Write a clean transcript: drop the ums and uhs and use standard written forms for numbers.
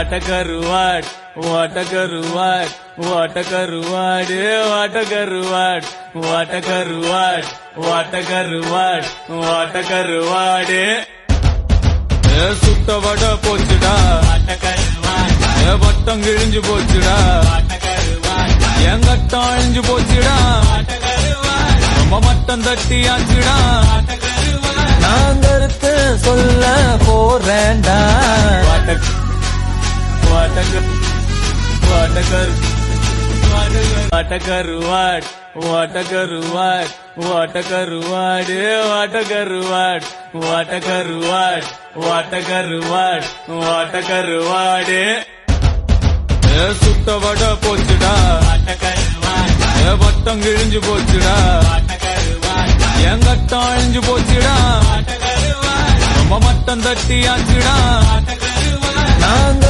what a கருவாட், what a கருவாட், what a கருவாடு, what a கருவாட், what a கருவாட், what a கருவாட், what a கருவாடு. சுட்ட வட போச்சுடா, வட்டம் கிழிஞ்சு போச்சுடா, என் கட்டம் அழிஞ்சு போச்சுடா, ரொம்ப மட்டம் தட்டியாச்சுடா. நான் கருத்து சொல்ல போறேன்டா. கருவாட், what a கருவாட், what a கருவாடு, what a கருவாட், what a கருவாட், what a கருவாட், what a கருவாடு. சுட்ட வட போச்சுடா, வட்டம் கிழிஞ்சு போச்சுடா, என் கட்டம் அழிஞ்சு போச்சுடா, ரொம்ப மட்டம் தட்டியாச்சுடா. நாங்க